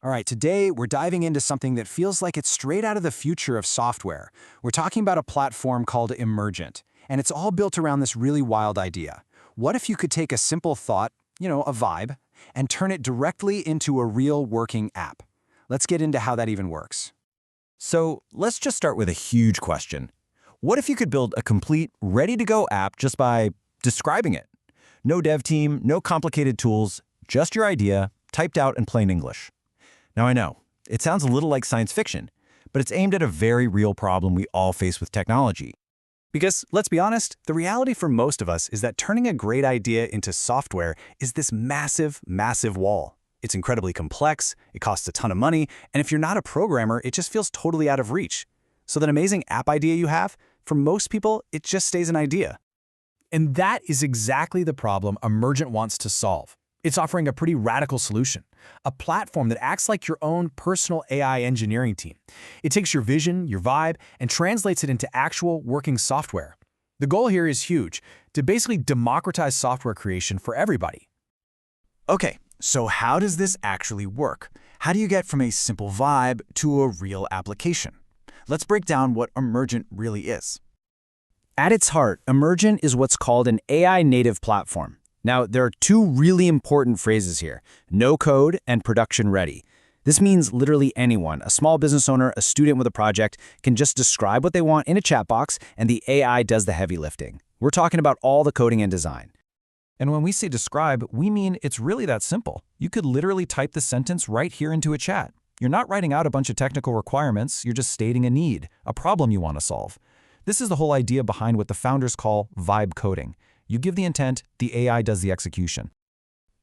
All right, today we're diving into something that feels like it's straight out of the future of software. We're talking about a platform called Emergent, and it's all built around this really wild idea. What if you could take a simple thought, a vibe, and turn it directly into a real working app? Let's get into how that even works. So let's just start with a huge question. What if you could build a complete, ready-to-go app just by describing it? No dev team, no complicated tools, just your idea, typed out in plain English. Now I know, it sounds a little like science fiction, but it's aimed at a very real problem we all face with technology. Because, let's be honest, the reality for most of us is that turning a great idea into software is this massive, massive wall. It's incredibly complex, it costs a ton of money, and if you're not a programmer, it just feels totally out of reach. So that amazing app idea you have, for most people, it just stays an idea. And that is exactly the problem Emergent wants to solve. It's offering a pretty radical solution, a platform that acts like your own personal AI engineering team. It takes your vision, your vibe, and translates it into actual working software. The goal here is huge, to basically democratize software creation for everybody. Okay, so how does this actually work? How do you get from a simple vibe to a real application? Let's break down what Emergent really is. At its heart, Emergent is what's called an AI-native platform. Now, there are two really important phrases here, no code and production ready. This means literally anyone, a small business owner, a student with a project, can just describe what they want in a chat box and the AI does the heavy lifting. We're talking about all the coding and design. And when we say describe, we mean it's really that simple. You could literally type the sentence right here into a chat. You're not writing out a bunch of technical requirements, you're just stating a need, a problem you want to solve. This is the whole idea behind what the founders call vibe coding. You give the intent, the AI does the execution.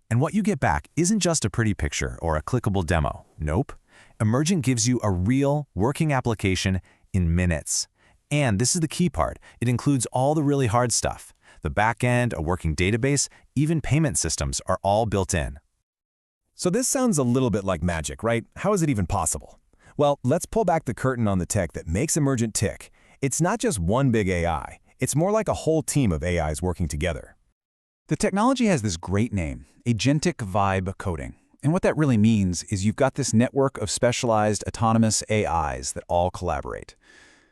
And what you get back isn't just a pretty picture or a clickable demo. Nope. Emergent gives you a real, working application in minutes. And this is the key part. It includes all the really hard stuff. The backend, a working database, even payment systems are all built in. So this sounds a little bit like magic, right? How is it even possible? Well, let's pull back the curtain on the tech that makes Emergent tick. It's not just one big AI. It's more like a whole team of AIs working together. The technology has this great name, Agentic Vibe Coding. And what that really means is you've got this network of specialized autonomous AIs that all collaborate.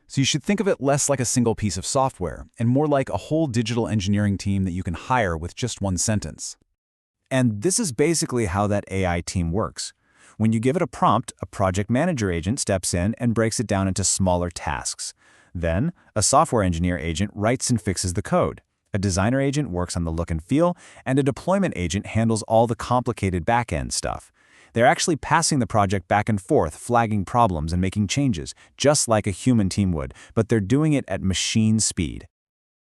So you should think of it less like a single piece of software and more like a whole digital engineering team that you can hire with just one sentence. And this is basically how that AI team works. When you give it a prompt, a project manager agent steps in and breaks it down into smaller tasks. Then, a software engineer agent writes and fixes the code. A designer agent works on the look and feel, and a deployment agent handles all the complicated back-end stuff. They're actually passing the project back and forth, flagging problems and making changes, just like a human team would, but they're doing it at machine speed.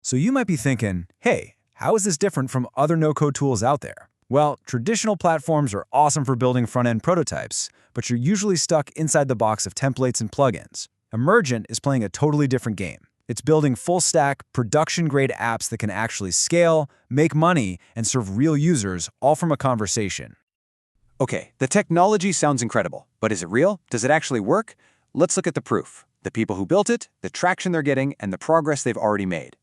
So you might be thinking, hey, how is this different from other no-code tools out there? Well, traditional platforms are awesome for building front-end prototypes, but you're usually stuck inside the box of templates and plugins. Emergent is playing a totally different game. It's building full-stack, production-grade apps that can actually scale, make money, and serve real users, all from a conversation. Okay, the technology sounds incredible, but is it real? Does it actually work? Let's look at the proof. The people who built it, the traction they're getting, and the progress they've already made.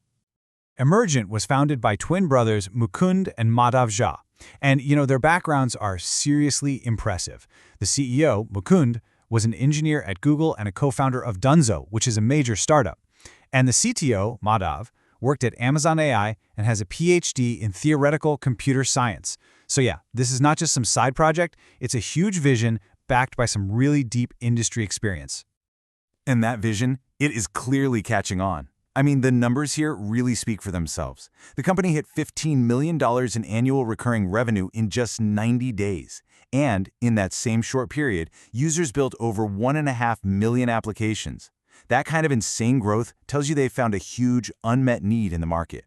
Emergent was founded by twin brothers Mukund and Madhav Jha. And, their backgrounds are seriously impressive. The CEO, Mukund, was an engineer at Google and a co-founder of Dunzo, which is a major startup. And the CTO, Madhav, worked at Amazon AI and has a PhD in theoretical computer science. So yeah, this is not just some side project, it's a huge vision backed by some really deep industry experience. And that vision, it is clearly catching on. I mean, the numbers here really speak for themselves. The company hit $15 million in annual recurring revenue in just 90 days. And in that same short period, users built over 1.5 million applications. That kind of insane growth tells you they've found a huge unmet need in the market.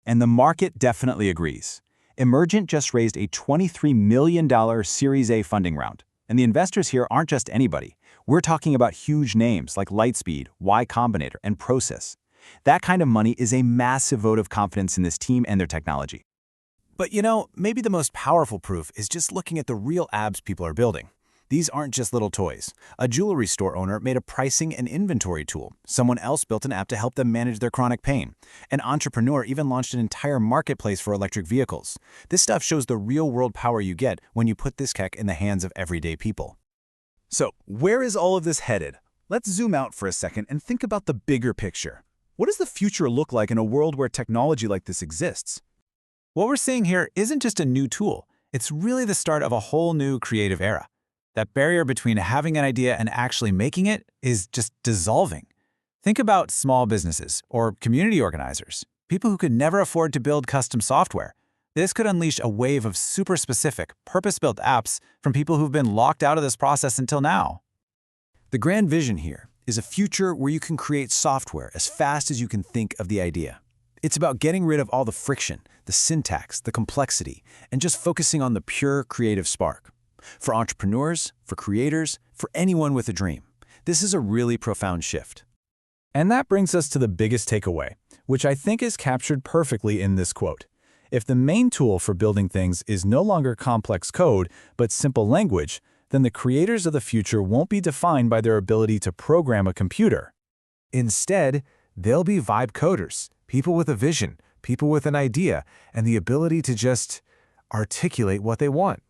And the market definitely agrees. Emergent just raised a $23 million Series A funding round. And the investors here aren't just anybody. We're talking about huge names like Lightspeed, Combinator, and Prosus. That kind of money is a massive vote of confidence in this team and their technology. But maybe the most powerful proof is just looking at the real apps people are building. These aren't just little toys. A jewelry store owner made a pricing and inventory tool. Someone else built an app to help them manage their chronic pain. An entrepreneur even launched an entire marketplace for electric vehicles. This stuff shows the real-world power you get when you put this tech in the hands of everyday people. So, where is all of this headed? Let's zoom out for a second and think about the bigger picture. What does the future look like in a world where technology like this exists? What we're seeing here isn't just a new tool. It's really the start of a whole new creative era. That barrier between having an idea and actually making it is just dissolving. Think about small businesses or community organizers, people who could never afford to build custom software. This could unleash a wave of super specific, purpose-built apps from people who've been locked out of this process until now. The grand vision here is a future where you can create software as fast as you can think of the idea. It's about getting rid of all the friction, the syntax, the complexity, and just focusing on the pure creative spark. For entrepreneurs, for creators, for anyone with a dream, this is a really profound shift. And that brings us to the biggest takeaway, which I think is captured perfectly in this quote. If the main tool for building things is no longer complex code, but simple language, then the creators of the future won't be defined by their ability to program a computer. Instead, they'll be vibe coders, people with a vision, people with an idea, and the ability to just articulate what they want.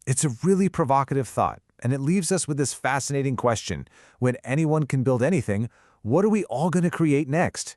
It's a really provocative thought, and it leaves us with this fascinating question. When anyone can build anything, what are we all going to create next?